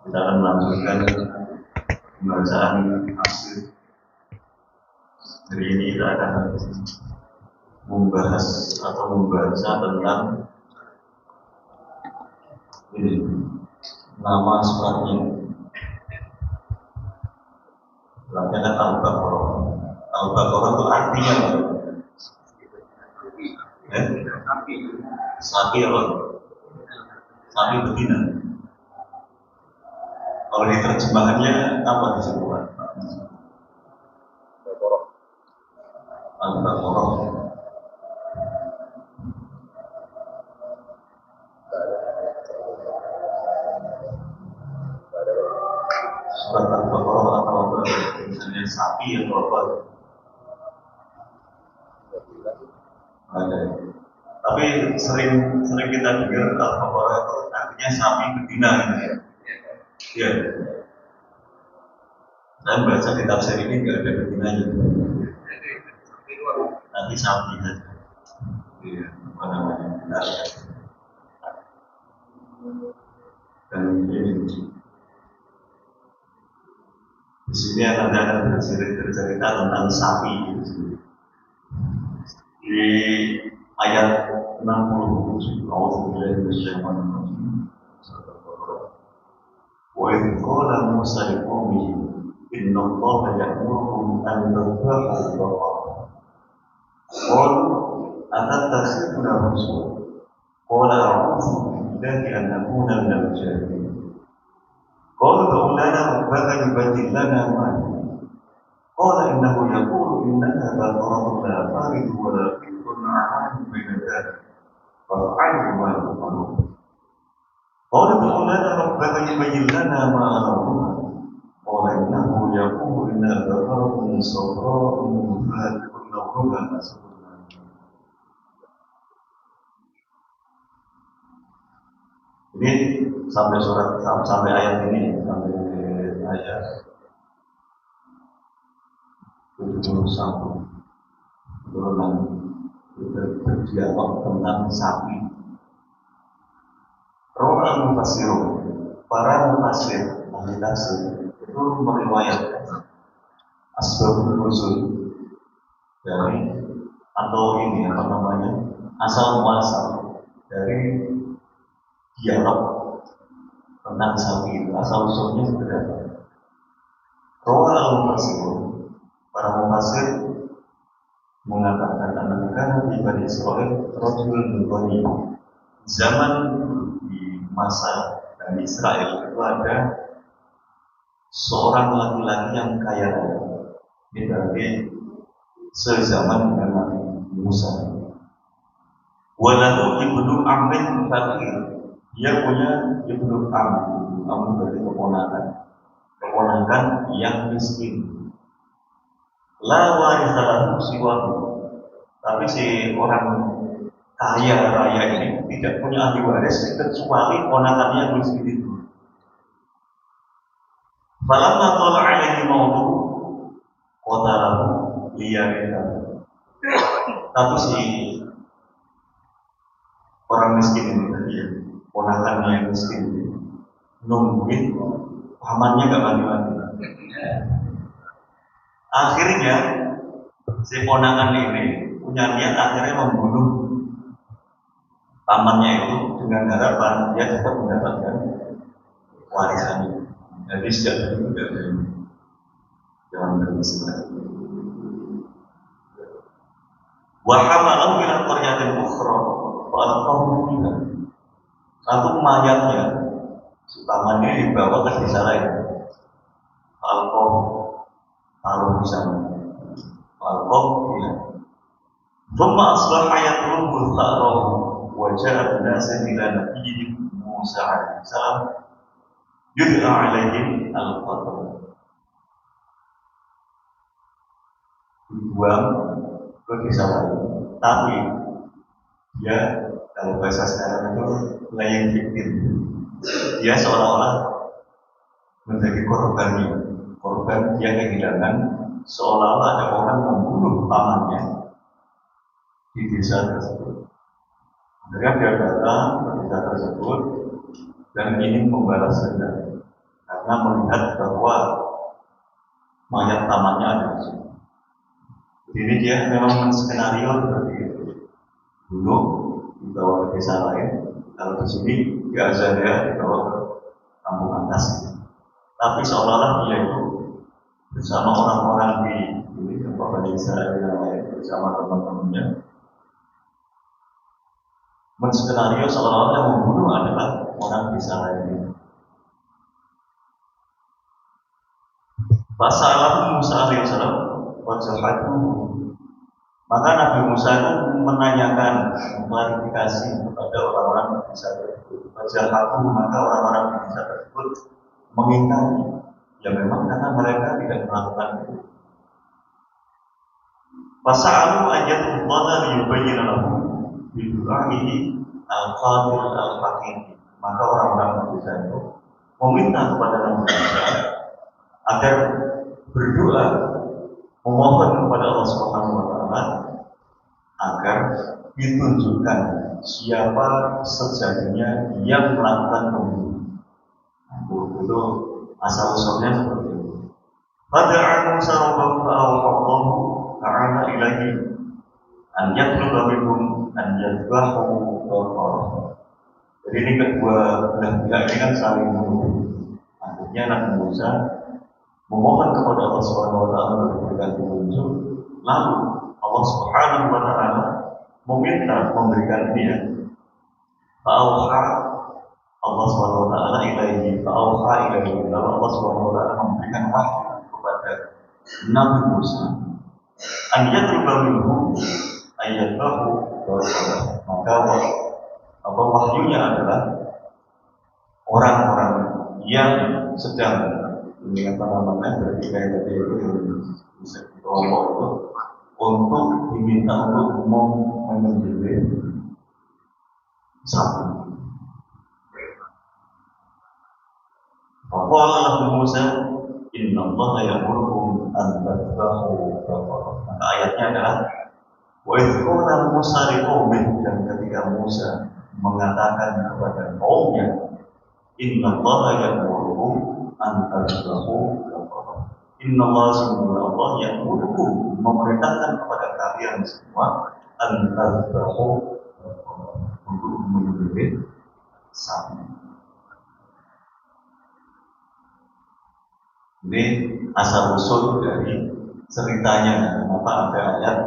Kita akan melanjutkan pembacaan tafsir. Hari ini kita akan membahas atau membaca tentang ini, nama suratnya. Suratnya kan Al-Baqarah. Al-Baqarah itu artinya apa? Sapi apa? Sapi betina. Kalau di terjemahannya apa disebutkan? Al-Baqarah. Surat Al-Baqarah atau apa? Misalnya sapi atau apa? Ada. Tapi sering kita dengar Al-Baqarah itu artinya sapi betina gitu ya. Iya. Saya baca di tafsir ini nggak ada betinanya. Nanti sapi saja. Iya, apa namanya? Benar. Dan ini di sini ada cerita tentang sapi gitu. Di ayat 67 A'udzubillahi minasyaitonir rajim. Wa idh qala Musa liqaumihi inna Allaha ya'murukum an tadhbahu baqarah. Qalu atattakhiduna huzwa. Qala a'udzu billahi an akuna minal jahilin. Qalu ud'u lana rabbaka yubayyin lana ma hiya. Qala innahu yaqulu innaha baqaratun la faridun wa la bikrun 'aanun baina dhalik. Fa'alhu ma tu'marun. Qala ud'u lana rabbaka yubayyin lana ma launuha. Qala innahu yaqulu innaha baqaratun sawra'un faqi'un launuha asfar. Ini sampai ayat ini, sampai ayat 71 turunan berdialog tentang sapi. Rawal mufassirun, para mufassir ahli tafsir itu meriwayatkan asbabun nuzul dari atau ini apa namanya asal muasal dari dialog tentang sapi itu asal usulnya sebenarnya. Rawal mufassirun, para mufassir mengatakan anak-anak di Bani Israil rajulun ghani. Zaman di masa Bani Israel itu ada seorang laki-laki yang kaya raya. Ini berarti sezaman dengan Nabi Musa. Walahu ibnu amrin fakir. Dia punya ibnu am berarti keponakan yang miskin. La warisalahu siwahu. Tapi si orang kaya raya ini tidak punya ahli waris kecuali ponakannya yang miskin itu. Falamma tala alaihi mautu qatalahu liyarika. Tapi si orang miskin ini tadi ya, ponakannya yang miskin ini nungguin pamannya gak mati-mati. Akhirnya si ponakan ini punya niat akhirnya membunuh pamannya itu dengan harapan dia tetap mendapatkan warisannya. Jadi sejak itu dari zaman berislam. Wa hamalahu ila qaryatin ukhra wa alqahu fiha. Lalu mayatnya si pamannya dibawa ke desa lain. Alqahu taruh di sana. Alqahu fiha. Thumma asbaha yatlubu tha'rahu wa ja'a an-nasu ila nabiyyihim Musa alaihi salam yud'a alaihim al-qatl. Dibuang ke desa lain. Tapi dia kalau bahasa sekarang itu playing victim. Dia seolah-olah menjadi korban dia kehilangan, seolah-olah ada orang membunuh pamannya di desa tersebut. Kemudian dia datang ke desa tersebut, dan ingin membalas dendam karena melihat bahwa mayat tamannya ada di sini. Jadi dia memang menskenario seperti itu. Dulu dibawa ke desa lain, kalau di sini di Azaria dibawa ke kampung atas. Tapi seolah-olah dia itu bersama orang-orang di desa yang lain, bersama teman-temannya, menskenario seolah-olah yang membunuh adalah orang desa lain. Fasalahu Musa alaihissalam wajahatuhu. Maka Nabi Musa itu menanyakan, mengklarifikasi kepada orang-orang di desa tersebut. Wajahatuhu, maka orang-orang di desa tersebut mengingkari. Ya memang karena mereka tidak melakukan itu. Fasalahu ayatullah liyubayyin lahum bidu'a'ihi al-qadir al-hakim. Maka orang-orang di desa itu meminta kepada Nabi Musa agar berdoa memohon kepada Allah Subhanahu wa taala agar ditunjukkan siapa sejatinya yang melakukan pembunuhan. Itu asal usulnya seperti itu. Pada Musa rabbahu Allah ta'ala ilahi an yatluba minhum an yadhbahu wa. Jadi ini kedua belah pihak ini kan saling menuduh. Akhirnya Nabi Musa memohon kepada Allah Subhanahu wa taala memberikan petunjuk, lalu Allah Subhanahu wa taala meminta memberikan dia. Fa'auha Allah Subhanahu wa taala ilaihi, fa'auha ilaihi, lalu Allah Subhanahu wa taala memberikan wahyu kepada Nabi Musa an yatluba minhum ayyadahu wa salat. Maka wahyunya adalah orang-orang yang sedang ini bertikai tadi itu bisa dikelompok itu untuk diminta untuk menyembelih sapi. Faqala Nabi Musa, Inna Allah ya'murukum an tadhbahu baqarah. Maka ayatnya adalah wa idh qala Musa liqaumihi, dan ketika Musa mengatakan kepada kaumnya, Inna Allah ya'murukum an tadhbahu baqarah. Inna Allah subhanahu wa ta'ala ya'murukum, memerintahkan kepada kalian semua an tadhbahu baqarah, untuk menyembelih sapi. Ini asal usul dari ceritanya kenapa ada ayat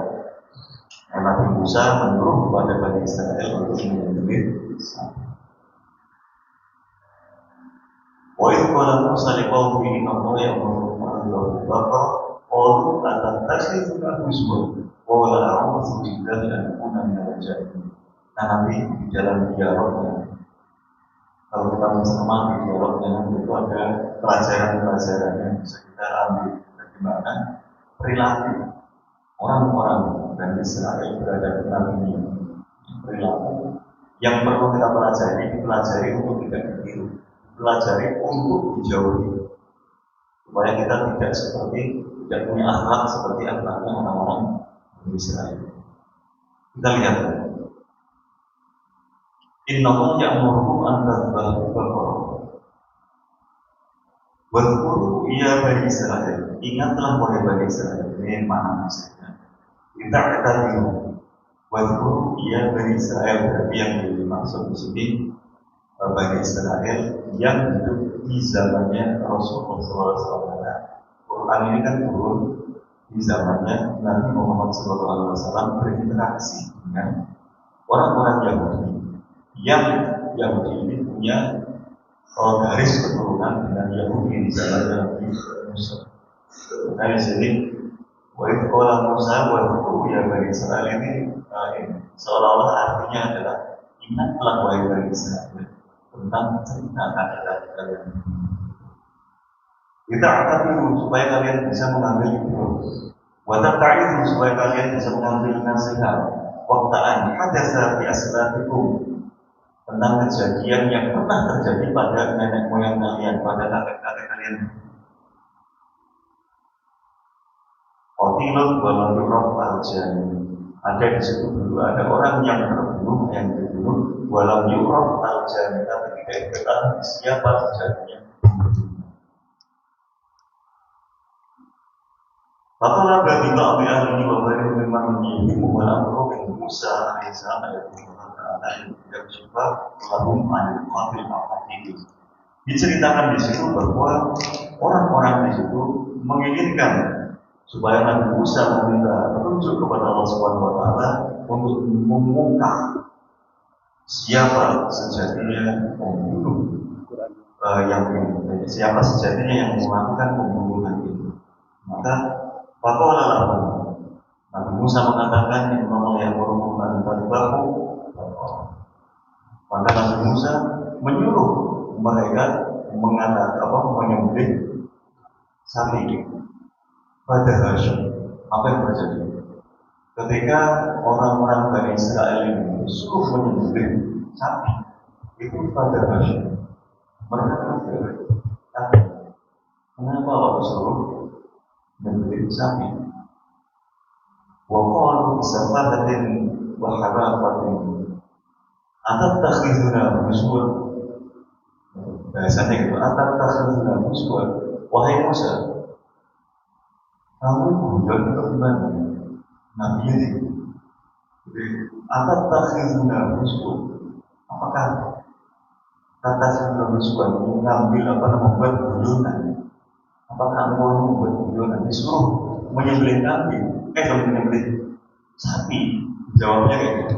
Nabi Musa menyuruh kepada Bani Israel untuk menyembelih sapi. Wa idh qala Musa liqaumihi inna Allaha ya'murukum an tadhbahu baqarah qalu atattakhidhuna huzwa wa la a'udzu billahi an akuna minal jahilin. Nah, nanti di dalam dialognya, kalau kita mencermati dialognya, itu ada pelajaran-pelajaran yang bisa kita ambil bagaimana perilaku orang-orang dan Israel berada di Nabi ini. Perilaku yang perlu kita dipelajari untuk tidak ditiru, dipelajari untuk dijauhi, supaya kita tidak punya akhlak seperti akhlaknya orang-orang di Israel. Kita lihat. Inna Allah ya'murukum an tadhbahu baqarah. Wadhkuru ya Bani Israel, ingatlah wahai Bani Israel. Ini mana maksudnya? Kita katakan wadhkuru ya Bani Israel, berarti yang dimaksud di sini Bani Israel yang hidup di zamannya Rasulullah SAW. Quran ini kan turun di zamannya Nabi Muhammad SAW, berinteraksi dengan orang-orang Yahudi yang Yahudi ini punya garis keturunan dengan Yahudi di zaman Nabi Musa. Nah di sini wa idh qala Musa wadhkuru ya Bani Israel ini seolah-olah artinya adalah ingatlah wahai Bani Israel tentang cerita kata-kata kalian. Kita akan dulu supaya kalian bisa mengambil itu. Watak itu supaya kalian bisa mengambil nasihat. Waktaan hadatsa fi aslatikum, tentang kejadian yang pernah terjadi pada nenek moyang kalian, pada kakek-kakek kalian. Qatilun wa lam yuraf al-jani. Ada di situ dulu ada orang yang terbunuh, yang dibunuh, wa lam yuraf al-jani, tapi ketahui siapa sejatinya. Faqala bagi ba'di ahlihi wa ghairuhu mimman yahimu wal amru bin Musa alaihissalam ayat Allah Ta'ala yang tidak bersifat lahum anil qatil al-haqiqi. Diceritakan di situ bahwa orang-orang di situ menginginkan supaya Nabi Musa meminta petunjuk kepada Allah Subhanahu wa Ta'ala untuk mengungkap siapa sejatinya pembunuh yang ini, siapa sejatinya yang melakukan pembunuhan ini. Maka faqala lahum, Nabi Musa mengatakan innallaha ya'murukum an tadhbahu. Maka Nabi Musa menyuruh mereka menyembelih sapi pada Hashim. Apa yang terjadi? Ketika orang-orang Bani Israel ini disuruh menyembelih sapi, itu pada Hashim. Mereka kafir. Kenapa Allah disuruh menyembelih sapi? Wa qalu bisafadatin wa harafatin atattakhizuna huzwa. Bahasanya gitu, atattakhizuna huzwa. Wahai Musa, kamu guyon atau gimana? Nabi ini, atattakhizuna huzwa. Apakah kata sebelum huzwa mengambil membuat guyonan? Apakah engkau membuat guyonan? Disuruh menyembelih kambing, menyembelih sapi. Jawabnya kayak gitu.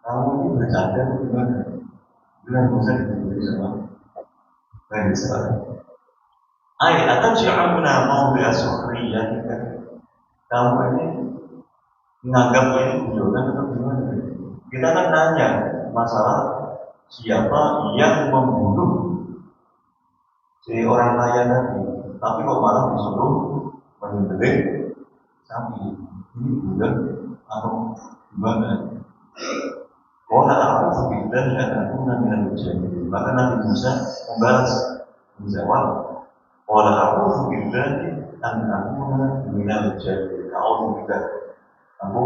Kamu ini bercanda atau gimana? Bila Musa diberi sama Bani Israil. Ataj'aluna mawdi'a sukhriyatika. Kamu ini menganggap ini guyonan atau gimana? Kita kan nanya masalah siapa yang membunuh si orang kaya tadi, tapi kok malah disuruh menyembelih sapi. Ini guyon atau gimana? Qala a'udzu billahi an akuna minal jahilin. Maka Nabi Musa membalas, menjawab, qala a'udzu billahi an akuna minal jahilin. A'udzu billahi. Aku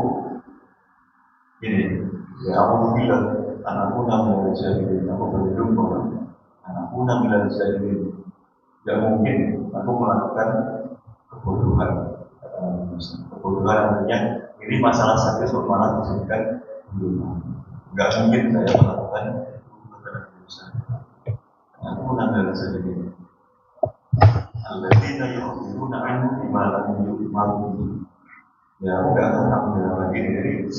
ini, ya a'udzu billahi an akuna minal jahilin. Aku berlindung kepada an akuna minal jahilin. Tidak mungkin aku melakukan kebodohan. Kebodohan artinya ini masalah serius malah disebutkan kebodohan. Enggak mungkin saya melakukan kepada Musa. Aku nanda saja ini. Alladzina yu'minuna anhu bima lam yu'minu. Ya, enggak tahu lagi dari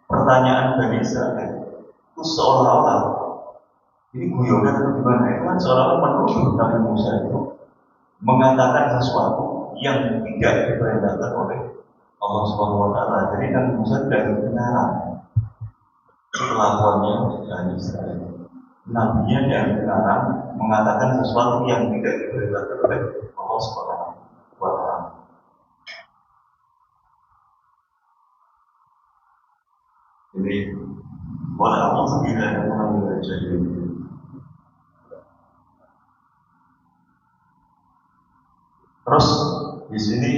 pertanyaan Bani Israil. Itu seolah-olah ini guyonan atau gimana? Itu kan seolah-olah menuduh Nabi Musa itu mengatakan sesuatu yang tidak diperintahkan oleh Allah Subhanahu wa Ta'ala. Jadi Nabi Musa tidak mengarang kelakuannya Bani Israil. Nabinya yang dilarang mengatakan sesuatu yang tidak diperintahkan oleh Allah Subhanahu wa Ta'ala. Jadi, wala a'udzu billahi minal jahilin. Terus di sini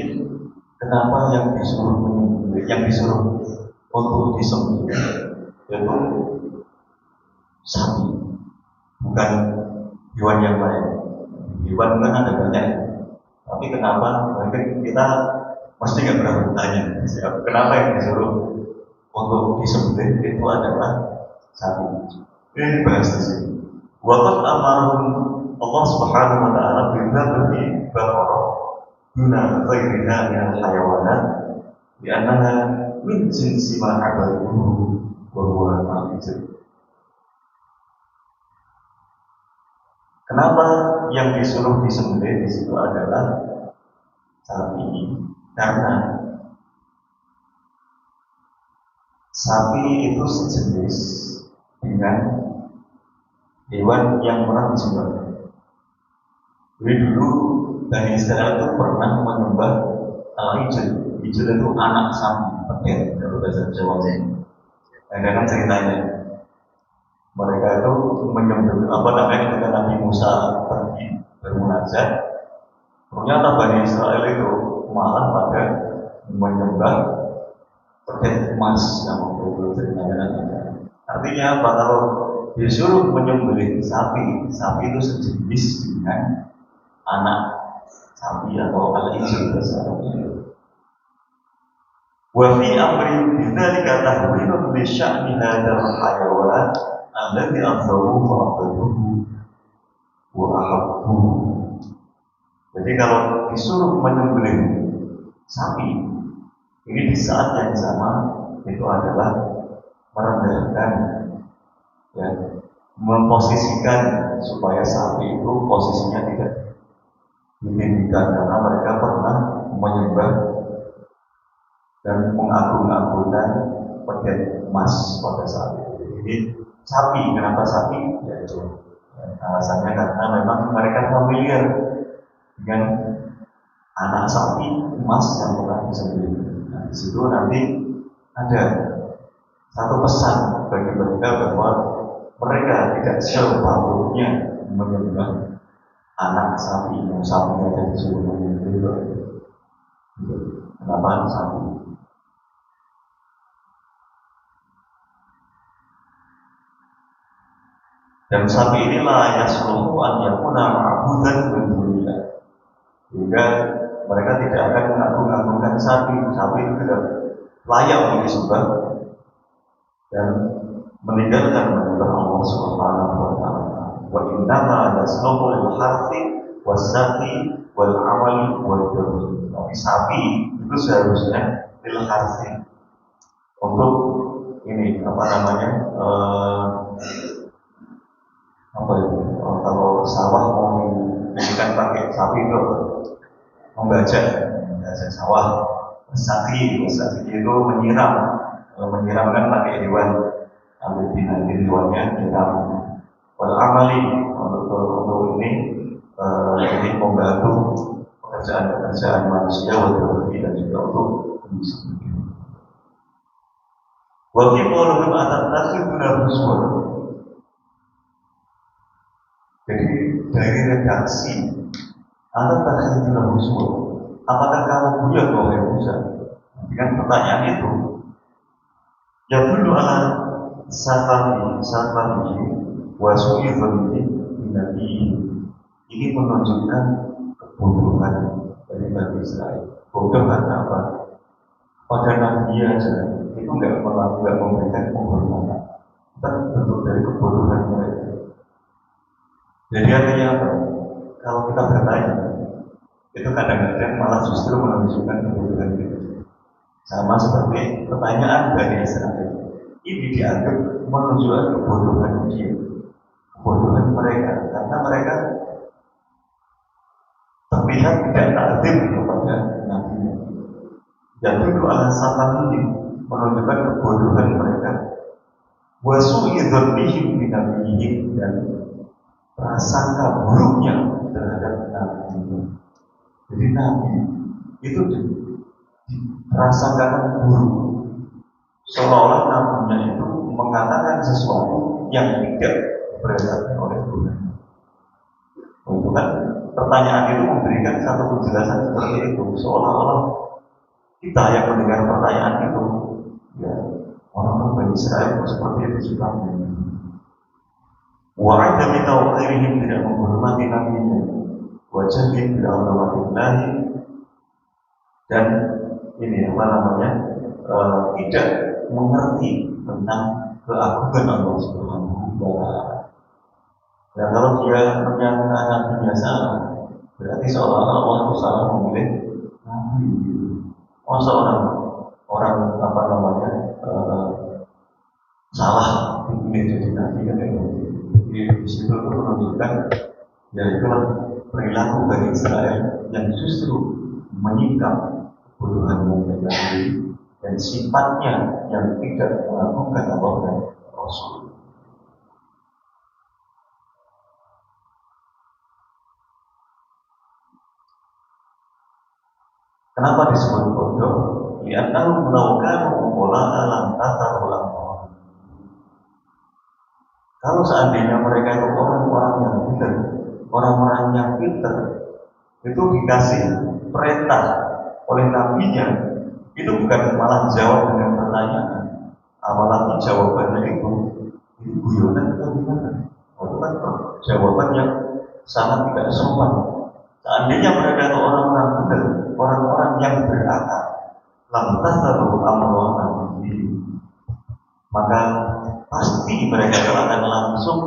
kenapa yang disuruh untuk disembelih yaitu sapi, bukan hewan yang lain. Hewan kan ada banyak, tapi kenapa kita mesti nggak pernah bertanya kenapa yang disuruh untuk disembelih itu adalah sapi. Ini bahas di sini. Waqad amarahum Allah Subhanahu wa Ta'ala bidzabhi baqarah duna ghairiha min al-hayawanat li'annaha min jinsi ma 'abaduhu wa huwa al-ijr. Kenapa yang disuruh disembelih di situ adalah sapi? Karena sapi itu sejenis dengan hewan yang pernah disembah. Jadi dulu Bani Israel itu pernah menyembah al-ijl. Ijl itu anak sapi, petir dalam bahasa Jawa ini. Dan ceritanya mereka itu menyembah ketika Nabi Musa pergi bermunajat. Ternyata Bani Israel itu malah pada menyembah petir emas yang waktu itu ceritanya. Artinya apa? Kalau disuruh menyembelih sapi, sapi itu sejenis dengan anak sapi atau al-ijl bahasa Arabnya. Wa fi amri bidzalika tahwilun li sya'ni hadzal hayawan alladzi anzaruhu wa abaduhu wa ahabbuhu. Jadi kalau disuruh menyembelih sapi, ini di saat yang sama itu adalah merendahkan, ya, memposisikan supaya sapi itu posisinya tidak ditinggikan karena mereka pernah menyembah dan mengagung-agungkan pedang emas pada saat itu. Jadi sapi, kenapa sapi? Ya itu alasannya karena memang mereka familiar dengan anak sapi emas yang pernah disembelih. Nah, di situ nanti ada satu pesan bagi mereka bahwa mereka tidak sepatutnya menyembah anak sapi yang sapinya jadi disuruh menyembelih. Kenapa sapi? Dan sapi inilah yasluhu an yakuna ma'budan min dunillah. Sehingga mereka tidak akan mengagung-agungkan sapi. Sapi itu tidak layak untuk disembah dan meninggalkan menyembah Allah Subhanahu wa taala. Wa innama yasluhu lil harthi was-saqi wal amali wal jabr. Tapi sapi itu seharusnya lil harthi, untuk ini apa namanya? Apa itu? Kalau sawah mau dijadikan pakai sapi itu membajak sawah. Saki itu menyiram kan pakai hewan, ambil dinasti hewannya nyiram. Wal amali untuk ini membantu pekerjaan manusia, wajib dan juga untuk bisnis. Wajib orang atas nasib benar bersuara. Jadi dari redaksi Anda tak dalam usul, apakah kamu buyar oleh Musa? Dengan pertanyaan itu, ya dulu ala safari wasui nabi ini menunjukkan kebodohan dari Bani Israel. Bodoh karena apa? Pada Nabi aja itu nggak memberikan penghormatan, tapi bentuk dari kebodohan mereka. Jadi artinya apa? Kalau kita bertanya, itu kadang-kadang malah justru menunjukkan kebodohan kita. Sama seperti pertanyaan Bani Israel, ini dianggap menunjukkan kebodohan dia, kebodohan mereka, karena mereka terlihat tidak takdim kepada Nabi. Dan itu alasan ini menunjukkan kebodohan mereka. Wasu'i dzannihim bi nabiyihim, dan prasangka buruknya terhadap Nabi. Jadi Nabi itu diprasangkakan buruk, seolah-olah Nabinya itu mengatakan sesuatu yang tidak berdasarkan oleh Tuhan. Itu kan pertanyaan itu memberikan satu penjelasan seperti itu, seolah-olah kita yang mendengar pertanyaan itu, ya orang Bani Israel itu seperti itu sifatnya. Wa'ada mitawqirihim, tidak menghormati nabinya, wajahim bila menghormati, dan ini apa namanya, tidak mengerti tentang keagungan Allah Subhanahu wa taala. Dan kalau dia menyangka nabinya salah, berarti seolah-olah Allah itu salah memilih nabi. Orang apa namanya, salah dipilih jadi nabi kan kayak gitu. Di situ menunjukkan, ya itulah perilaku Bani Israel yang justru menyingkap kebodohan mereka sendiri dan sifatnya yang tidak mengagungkan Allah dan Rasul. Kenapa disebut bodoh? Li'annahu melakukan uqula'a lam tatharul amwal. Kalau seandainya mereka itu orang-orang yang pintar, orang-orang yang pintar itu dikasih perintah oleh nabinya, itu bukan malah jawab dengan pertanyaan, apalagi jawabannya Ini guyonan atau gimana? Itu kan jawaban yang sangat tidak sopan. Seandainya mereka itu orang-orang benar, orang-orang yang berakal, lantas lalu amrohna ini, maka pasti mereka akan langsung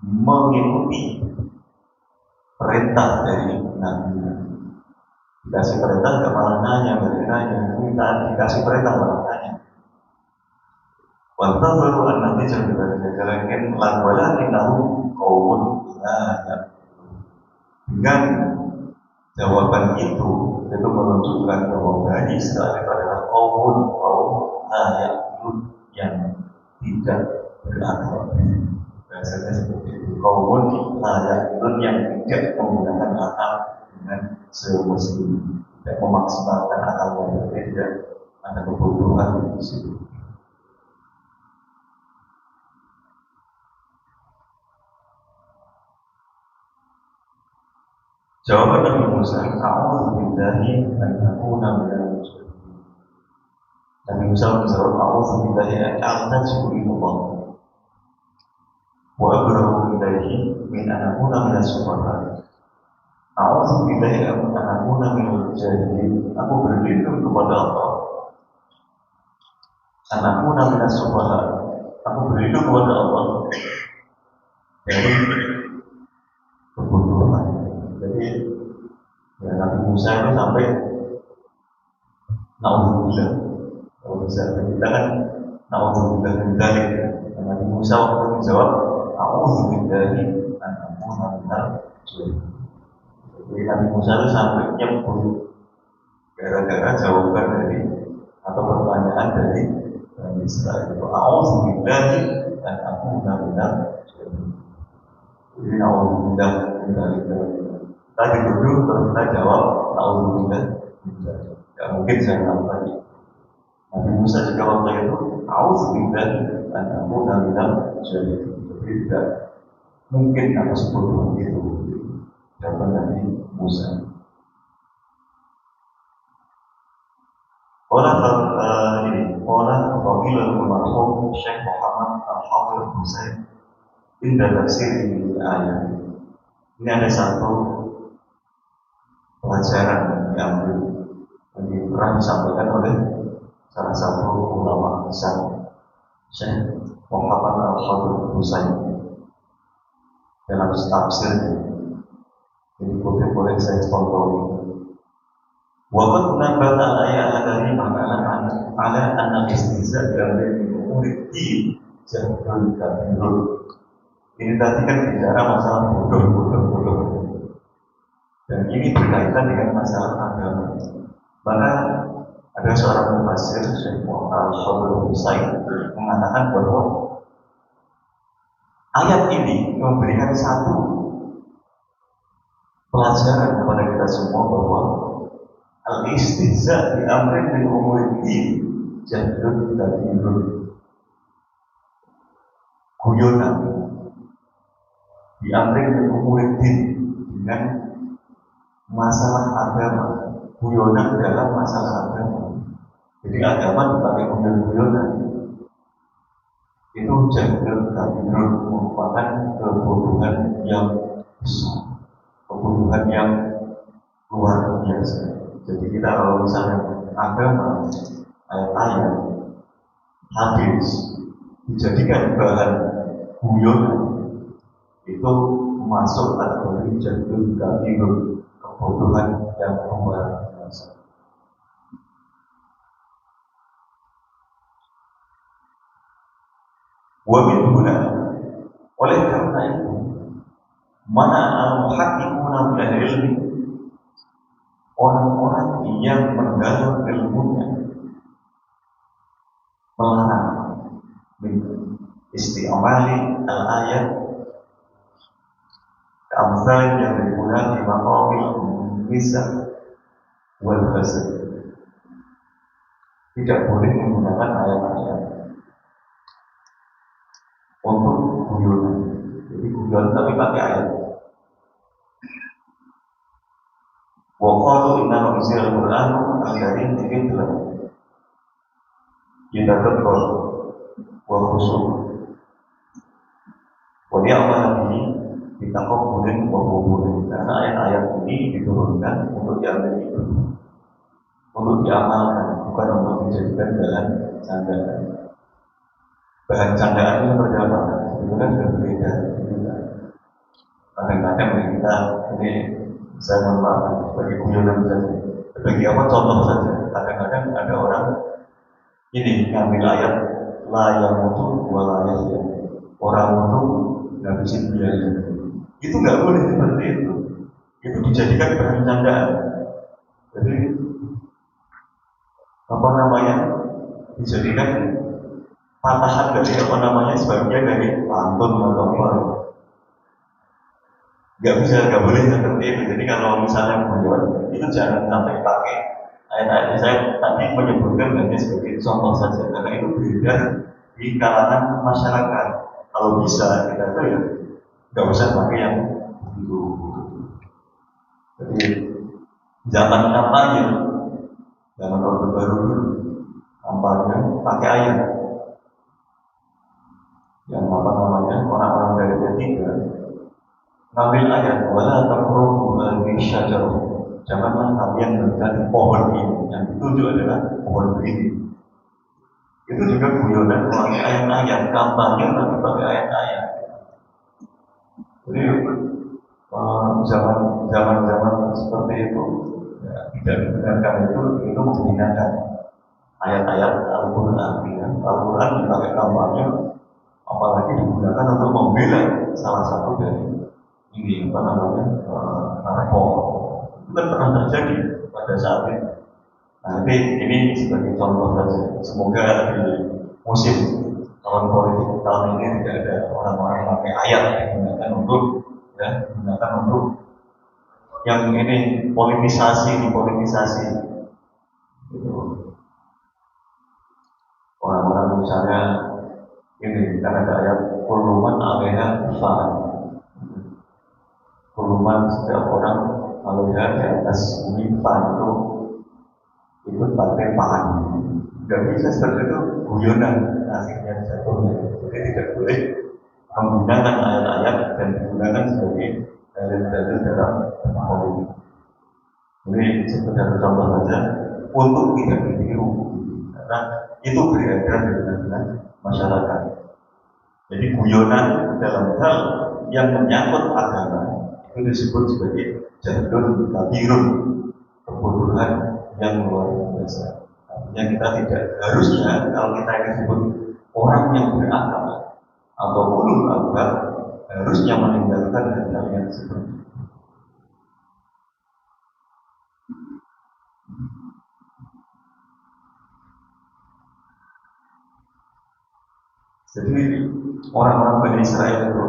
mengikuti perintah dari Nabi. Dikasih perintah gak malah nanya, minta dikasih perintah malah nanya. Wanta baru nanti jalan-jalan lagu-lagu tahu kaumun dengan jawaban itu menunjukkan bahwa Bani Israil adalah kaum yang tidak berakal. Bahasanya seperti itu, kaum yang tidak menggunakan akal dengan semestinya, tidak memaksimalkan akalnya, tidak ada kebodohan di situ. Jawaban Nabi Musa, "A'udzu billahi an akuna minal musyrikin." Nabi Musa menjawab, "A'udzu billahi an a'taju ilallah wa abrahu ilaihi min an akuna minas sufaha. A'udzu billahi an akuna minal jahilin." Aku berlindung kepada Allah. An akuna minas sufaha. Aku berlindung kepada Allah dari kebodohan. Jadi ya, Nabi Musa itu sampai naudzubillah. Kalau bisa kita kan naudzubillah min dzalik. Nabi Musa waktu itu menjawab a'udzubillahi an akuna minal jahilin. Jadi Nabi Musa itu sampai nyebut gara-gara jawaban dari atau pertanyaan dari Nabi Israel itu a'udzubillahi an akuna minal jahilin. Jadi naudzubillah min dzalik. Tadi duduk terus kita jawab naudzubillah. Tidak mungkin saya tahu tadi. Nabi Musa juga waktu itu naudzubillah an akuna minal jahilin. Jadi tidak mungkin aku sebut begitu. Jawaban Nabi Musa. Orang Fadilul Marhum Syekh Muhammad Al-Hafidh Husain indah tafsir ini ayat. Ini ada satu pelajaran yang pernah disampaikan oleh salah satu ulama besar Syekh Muhammad Al-Hafidh Husain dalam tafsir. Jadi boleh saya sponsori. Waqad nabata ayat dari makanan ala anak istihza dari umur di jahil kabirun. Ini tadi kan bicara masalah bodoh. Dan ini berkaitan dengan masalah agama. Maka ada seorang mufassir Syekh Muhammad Al-Hafidh Husain mengatakan bahwa ayat ini memberikan satu pelajaran kepada kita semua bahwa al-istihza bi amrin min umuriddin jahlun kabirun. Guyonan bi amrin min umuriddin dengan masalah agama, guyonan dalam masalah agama. Jadi agama dipakai guyonan itu jahlun kabirun, merupakan kebodohan yang besar, kebodohan yang luar biasa. Jadi kita kalau misalnya agama, ayat-ayat, hadis dijadikan bahan guyonan, itu masuk kategori jahlun kabirun, kebodohan yang luar biasa. Wa min huna, oleh karena itu, mana al-muhaqqiquna bil ilmi, orang-orang yang menggalak ilmunya melarang isti'amali al-ayat keamsal yang digunakan di maqamil misal wal fasad. Tidak boleh menggunakan ayat-ayat untuk guyonan. Jadi guyonan tapi pakai ayat. Wa qalu inna nunzila al-Qur'an al-karim dzikran yatadabbur wa khusyuk. Pokoknya Allah ini kita boleh boleh karena ayat-ayat ini diturunkan untuk diambil itu, untuk diamalkan, bukan untuk dijadikan bahan candaan. Bahan candaan itu seperti apa? Itu kan berbeda. Kadang-kadang kita ini saya memaafkan sebagai guyonan saja. Bagi apa contoh saja? Kadang-kadang ada orang ini ngambil ayat la yamutu wa la yahya. Orang itu ngabisin biaya. Itu nggak boleh seperti itu. Itu dijadikan bahan candaan. Jadi apa namanya? Dijadikan patahan dari apa namanya sebagian dari pantun atau apa. Nggak boleh seperti itu. Jadi kalau misalnya guyon itu jangan sampai pakai ayat-ayat. Saya tadi menyebutkan hanya sebagai contoh saja karena itu beredar di kalangan masyarakat. Kalau bisa kita tuh ya nggak usah pakai yang itu. Jadi zaman kampanye, zaman Orde Baru dulu kampanye pakai ayat. Yang apa namanya orang-orang dari P3 ngambil ayat wala taqrabu al-syajar. Janganlah kalian mendekati pohon ini. Yang ditunjuk adalah pohon ini. Itu juga guyonan pakai ayat-ayat, kampanye tapi pakai ayat-ayat. Jadi zaman seperti itu ya, tidak dibenarkan itu menghinakan ayat-ayat Al-Quran. Ya. Al-Quran dipakai kampanye, apalagi digunakan untuk membela salah satu dari ini apa namanya narkoba. Itu kan pernah terjadi pada saat itu. Nanti ini sebagai contoh saja. Semoga di musim tahun politik tahun ini tidak ada orang-orang yang pakai ayat digunakan untuk yang ini politisasi. Gitu. Orang-orang misalnya ini karena ada ayat kuluman alaiha fan. Kuluman setiap orang alaiha di atas bumi fan itu ikut partai pan. Tidak bisa seperti itu guyonan akhirnya jatuhnya. Jadi tidak boleh menggunakan ayat-ayat dan digunakan sebagai dalil-dalil dalam politik. Jadi sekedar contoh saja untuk tidak ditiru karena itu beredar di tengah masyarakat. Jadi guyonan dalam hal yang menyangkut agama itu disebut sebagai jahlun kabirun, kebodohan yang luar biasa. Artinya kita tidak harusnya kalau kita disebut orang yang beragama atau ulul albab harusnya meninggalkan hal yang seperti itu. Jadi orang-orang Bani Israel itu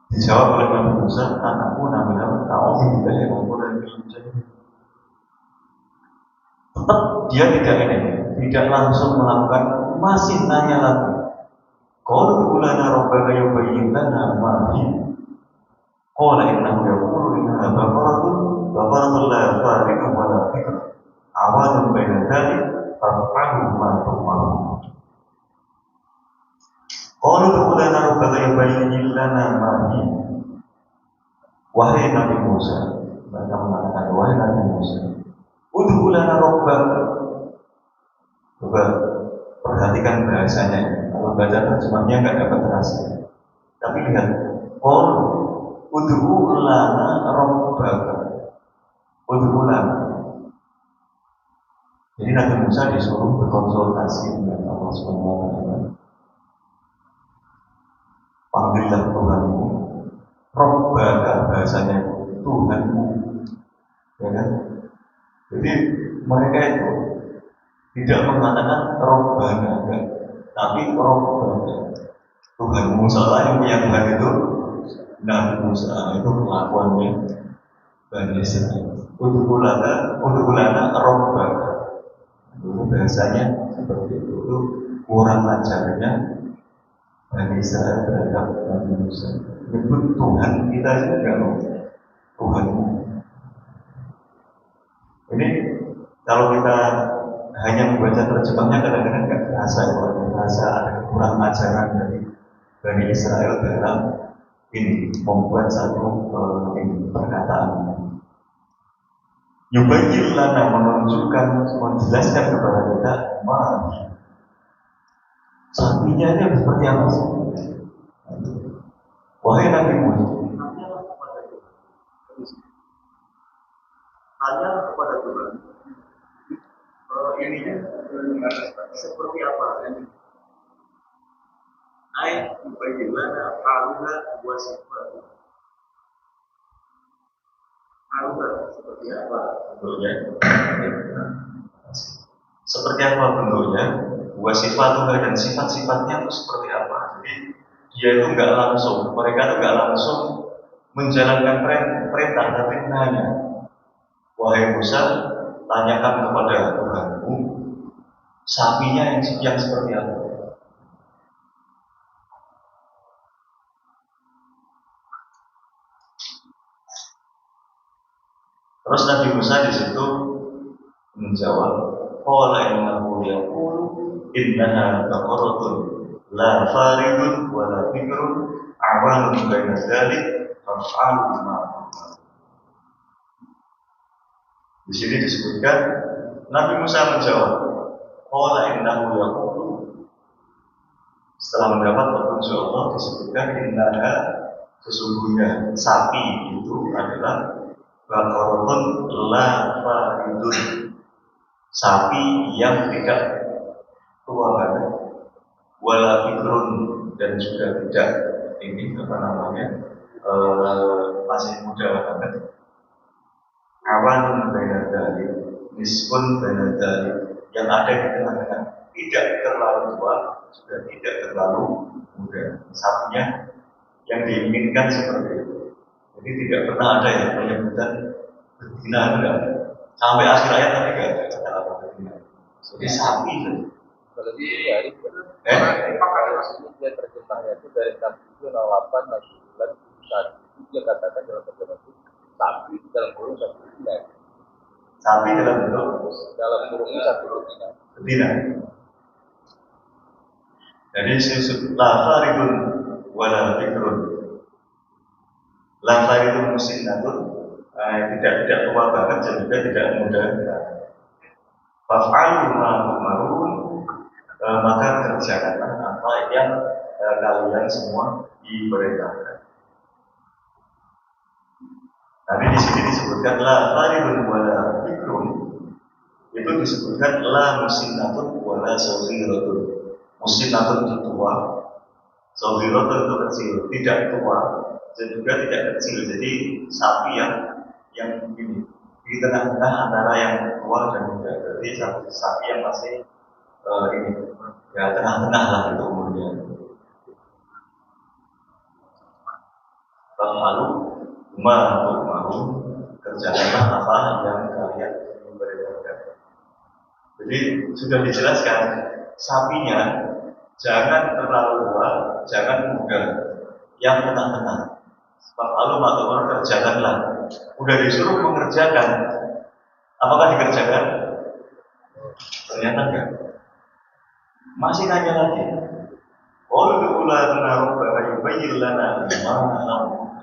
dijawab oleh Nabi Musa, anakku namanya kau tidak yang memulai tetap dia tidak langsung melakukan, masih nanya lagi. Qalu lana rabbaka yubayyin lana ma hi. Qala innahu yaqulu innaha baqaratun la fariqun wa la bikr. Awadun baina dzalik farfa'u ma tu'maru. Qalu lana rabbaka yubayyin lana ma hi. Wahai Nabi Musa, mereka mengatakan wahai Nabi Musa, ud'u lana rabbaka. Coba perhatikan bahasanya. Kalau baca terjemahnya nggak dapat terasa. Tapi lihat, qul ud'u lana rabbaka. Ud'u lana. Jadi Nabi Musa disuruh berkonsultasi dengan Allah SWT. Panggillah Tuhanmu. Rabbaka bahasanya Tuhanmu. Ya kan? Jadi mereka itu tidak mengatakan Rabbana, tapi Rabbana. Tuhan Musa lah yang punya Tuhan itu. Nabi Musa itu kelakuannya Bani Israel. Ud'u lana Rabbaka. Itu bahasanya seperti itu. Itu kurang ajarnya Bani Israel terhadap Nabi Musa. Menyebut Tuhan kita juga loh. Tuhanmu. Ini kalau kita hanya membaca terjemahnya kadang-kadang nggak terasa, kalau terasa ada kurang ajaran dari Bani Israel dalam ini membuat satu perkataan. Yubayyin lana, menunjukkan, menjelaskan kepada kita sapinya ini seperti apa sih? Wahai Nabi Musa, tanya kepada Tuhan, ini seperti apa? Ayat bagaimana haluha wasifat. Haluha seperti apa bentuknya? Seperti apa bentuknya? Wasifatuha, dan sifat-sifatnya itu seperti apa? Jadi dia itu nggak langsung, mereka itu nggak langsung menjalankan perintah, tapi nanya, wahai Musa, tanyakan kepada Tuhanmu, sapinya yang seperti apa? Terus Nabi Musa di situ menjawab, qala innahu yaqulu innaha baqaratun la faridun wa la bikrun awanun baina dzalik fa'alu ma. Di sini disebutkan Nabi Musa menjawab, qala innahu yaqulu, setelah mendapat petunjuk Allah disebutkan innaha, sesungguhnya sapi itu adalah baqaratun la faridun, sapi yang tidak tua banget, wala bikrun, dan juga tidak ini masih muda banget. Awan baina dzalik, miskun baina dzalik, yang ada di tengah-tengah, tidak terlalu tua juga tidak terlalu muda. Sapinya yang diinginkan seperti itu. Jadi tidak pernah ada yang penyebutan betina, enggak ada. Sampai akhir ayat tapi enggak ada kata-kata betina. Jadi sapi itu. Kalau di sini ya, itu ini dia terjemahnya itu dari 67, 08, 69, 71. Dia katakan dalam terjemah itu sapi dalam kurung satu betina. Sapi dalam bentuk dalam kurungnya satu betina. Betina. Jadi lafaribun wala bikrun. Lafaribun musinnatun, tidak tua banget dan juga tidak muda. Faf'alu ma tu'marun, maka kerjakanlah apa yang kalian semua diperintahkan. Tapi di sini disebutkan la faridun wala bikrun, itu disebutkan la musinnatun wala saghiratun. Musinnatun itu tua, saghiratun itu kecil, tidak tua dan juga tidak kecil. Jadi sapi yang ini di tengah-tengah antara yang tua dan muda. Jadi sapi yang masih ini ya tengah-tengah lah itu umurnya. Lalu mau kerjakanlah apa yang kalian perintahkan. Jadi sudah dijelaskan, sapinya jangan terlalu tua, jangan muda, yang tengah-tengah. Lalu mau kerjakanlah. Udah disuruh mengerjakan, apakah dikerjakan? Ternyata enggak. Masih nanya lagi. Qalu la rabbana yubayyin lana ma lahu.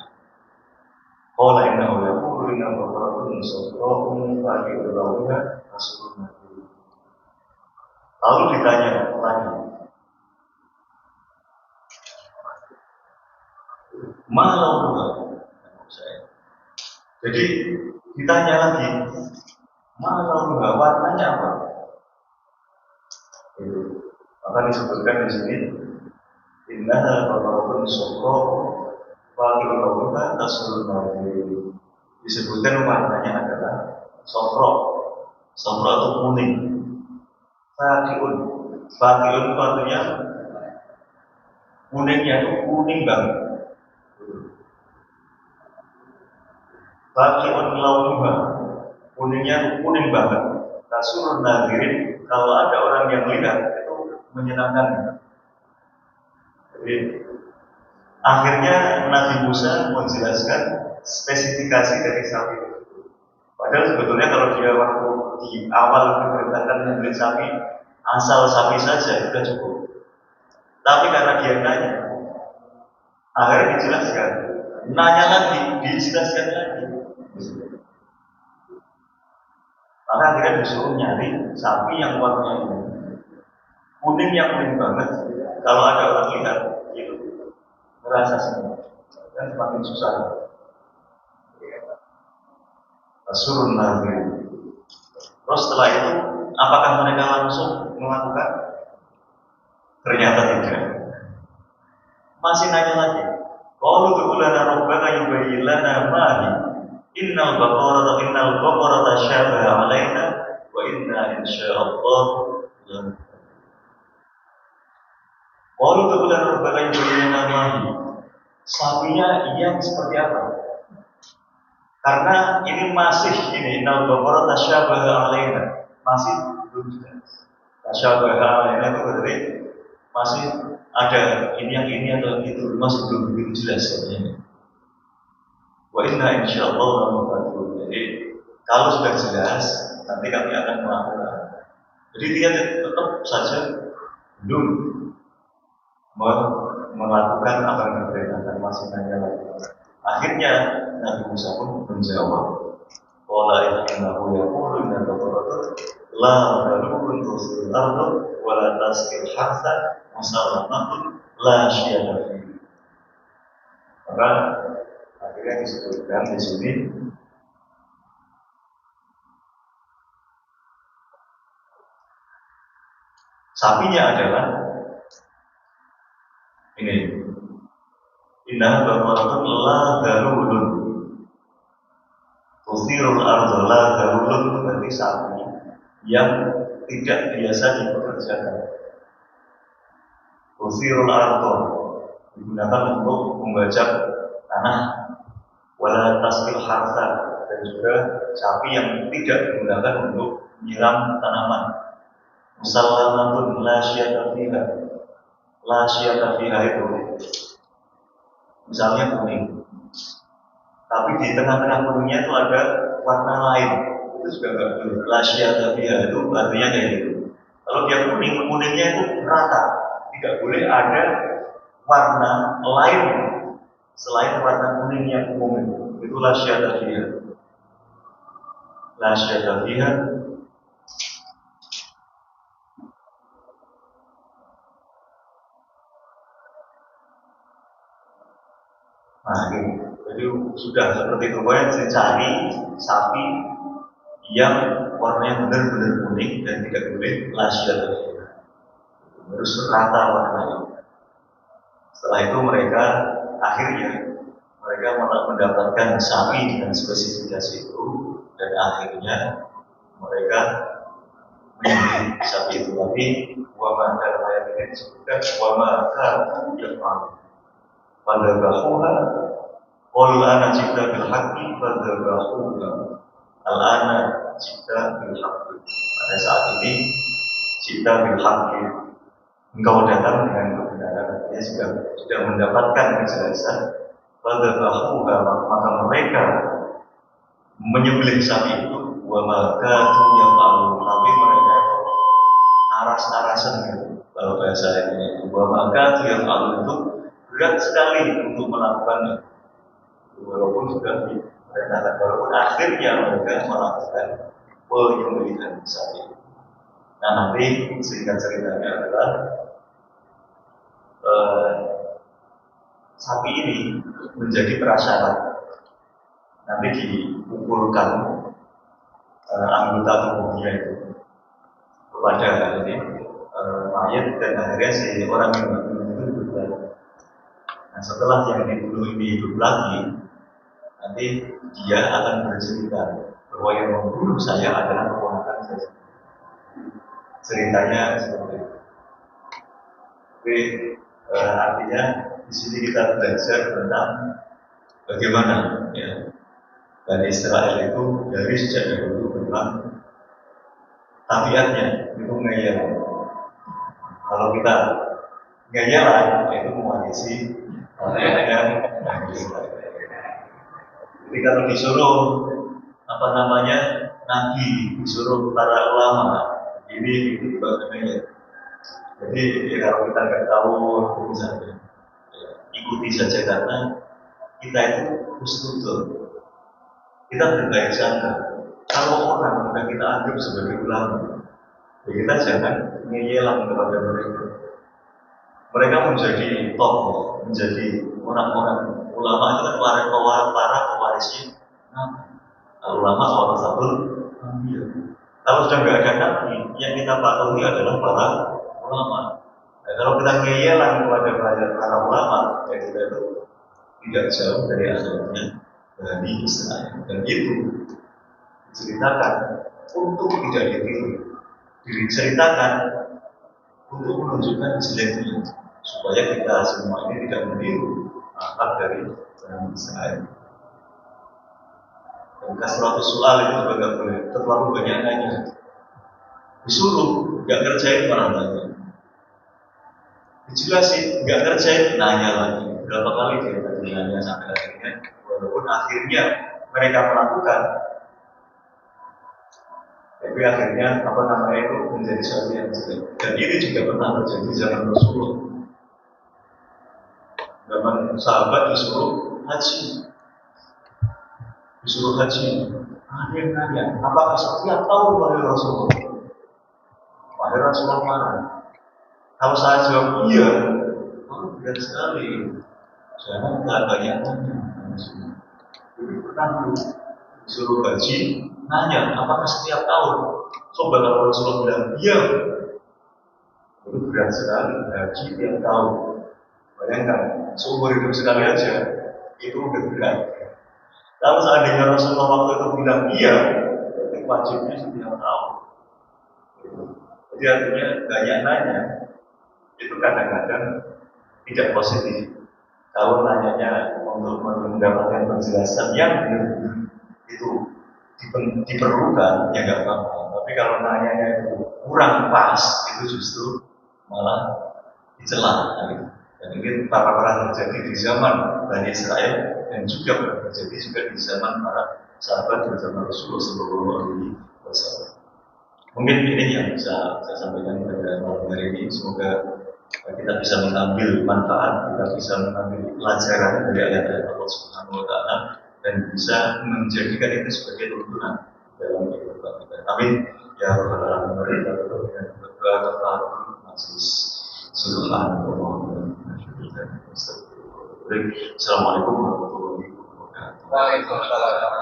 Qala innahu yaqulu inna baqaratun safra'un faqi'un lawnha tasrun. Lalu ditanya lagi. Ma lahu. Jadi ditanya lagi, ma lahu, warnanya apa? Maka disebutkan di sini innaha baqaratun safra'un faqi'un lawnha tasrun. Disebutkan warnanya adalah safra. Safra itu kuning. Faqi'un itu artinya kuningnya itu kuning banget. Faqi'un lawnha, kuningnya itu kuning banget. Tasrun nadirin, kalau ada orang yang lihat itu menyenangkan. Jadi akhirnya Nabi Musa menjelaskan spesifikasi dari sapi itu. Padahal sebetulnya kalau dia waktu di awal diperintahkan membeli sapi, asal sapi saja sudah cukup. Tapi karena dia nanya, Akhirnya dijelaskan, nanya lagi, dijelaskan lagi. Maka akhirnya disuruh nyari sapi yang warnanya kuning yang kuning banget. Kalau ada orang lihat itu merasa semua dan semakin susah. Surun nazir. Terus setelah itu, apakah mereka langsung melakukan? Ternyata tidak. Masih nanya lagi. Qalu tuqulana rabbaka yubayyin lana ma hi. Innal baqarata syabaha 'alaina wa inna insyaallah la. Qalu tuqulana rabbaka yubayyin lana ma hi. Sapinya yang seperti apa? Karena ini masih innal baqarata syabaha 'alaina. Masih belum jelas. Syabaha 'alaina itu berarti masih ada ini yang ini atau itu, masih belum begitu jelas katanya. Wa inna insyaallah lamuqadun. Jadi kalau sudah jelas, nanti kami akan melakukan. Jadi dia tetap saja belum melakukan apa yang diperintahkan, masih nanya lagi. Akhirnya Nabi Musa pun menjawab, qala innahu yaqulu inna baqarata la taluqun tusil ardu wa la tasqil harsa musallamatun la syiyata fihi. Maka akhirnya disebutkan di sini sapinya adalah ini, inna baqaratun la dalulun tusirul ardu la dalulun, berarti sapi yang tidak biasa dipekerjakan. Tusirul ardu digunakan untuk membajak tanah, wala tasqil harsa, dan juga sapi yang tidak digunakan untuk menyiram tanaman. Musallamatun la syiyata fiha. La syiyata fiha itu misalnya kuning, tapi di tengah-tengah kuningnya itu ada warna lain, itu juga enggak boleh. La syiyata fiha itu artinya kayak gitu. Kalau dia kuning, kuningnya itu rata, tidak boleh ada warna lain selain warna kuning yang umum itu la syiyata fiha. La syiyata fiha. Nah, jadi sudah seperti itu, yang dicari sapi yang warnanya benar-benar kuning dan tidak boleh la syiyata fiha, harus rata warnanya. Setelah itu akhirnya mereka mendapatkan sapi dengan spesifikasi itu, dan akhirnya mereka menyembelih sapi itu. Tapi wama dalam ayat ini disebutkan wama kanu yaf'alun fadzabahuha qul ana ji'ta bil haqqi fadzabahuha al-ana ji'ta bil haqqi. Pada saat ini ji'ta bil haqqi, engkau datang dengan kebenaran. Dia sudah mendapatkan kejelasan. Fadzabahuha, maka mereka menyembelih sapi itu. Wa ma kanu yaf'alun, tapi mereka itu aras-arasan gitu. Kalau bahasa ini wa ma kanu yaf'alun itu berat sekali untuk melakukannya, walaupun sudah diperintahkan, walaupun akhirnya mereka melakukan penyembelihan sapi. Nah, nanti singkat ceritanya adalah sapi ini menjadi prasyarat nanti dipukulkan anggota tubuhnya itu kepada ini mayat, dan akhirnya si orang yang dibunuh itu hidup lagi. Nah, setelah yang dibunuh ini hidup lagi, nanti dia akan bercerita bahwa yang membunuh saya adalah keponakan saya. Ceritanya seperti itu. Jadi artinya di sini kita belajar tentang bagaimana ya Bani Israel itu dari sejak dahulu memang tabiatnya itu ngeyel. Kalau kita ngeyelan itu mewarisi yang Bani Israel. Jadi kalau disuruh nabi, disuruh para ulama ini itu ngeyel. Jadi ya, kalau kita nggak tahu itu misalnya ikuti saja karena kita itu husnudon, kita berbaik sangka. Kalau orang sudah kita anggap sebagai ulama, ya kita jangan ngeyelang kepada mereka. Mereka menjadi tokoh, menjadi orang-orang ulama itu kan para pewarisnya. Ulama warasatul anbiya. Kalau sudah nggak ada nabi, yang kita patuhi adalah para ulama. Nah, kalau kita ngeyelang kepada para ulama, ya kita itu tidak jauh dari akhirnya Bani Israil. Dan itu diceritakan untuk tidak ditiru, diceritakan untuk menunjukkan jeleknya, supaya kita semua ini tidak meniru akhlak dari Bani Israil. Dan kasratus soal itu juga nggak boleh terlalu banyak nanya. Disuruh nggak kerjain malah nanya, dijelasin nggak kerjain nanya lagi. Berapa kali dia tadi nanya sampai akhirnya, walaupun akhirnya mereka melakukan, tapi akhirnya itu menjadi sesuatu yang jelek. Dan ini juga pernah terjadi zaman Rasulullah. Zaman sahabat disuruh haji. Ada yang nanya, apakah setiap tahun wahai Rasulullah? Wahai Rasulullah marah. Kalau saya jawab iya, itu berat sekali. Jangan banyak nanya. Jadi pernah disuruh haji, nanya, apakah setiap tahun? Coba kalau Rasulullah bilang iya, itu berat sekali. Haji tiap tahun. Bayangkan, seumur hidup sekali aja, itu udah berat. Kalau seandainya Rasulullah waktu itu bilang iya, itu wajibnya setiap tahun. Jadi artinya banyak nanya, itu kadang-kadang tidak positif. Kalau nanyanya untuk mendapatkan penjelasan yang itu diperlukan, ya nggak apa-apa. Tapi kalau nanyanya itu kurang pas, itu justru malah dicela. Dan ini pernah terjadi di zaman Bani Israil dan juga pernah terjadi juga di zaman para sahabat bersama Rasulullah SAW. Mungkin ini yang bisa saya sampaikan pada malam hari ini. Semoga kita bisa mengambil manfaat, kita bisa mengambil pelajaran dari ayat-ayat Allah Subhanahu Wa Taala dan bisa menjadikan itu sebagai tuntunan dalam kehidupan kita. Amin. Ya Rabbal Alamin. Dengan berdoa kepada Majelis Subhanallah. Assalamualaikum warahmatullahi wabarakatuh. Waalaikumsalam.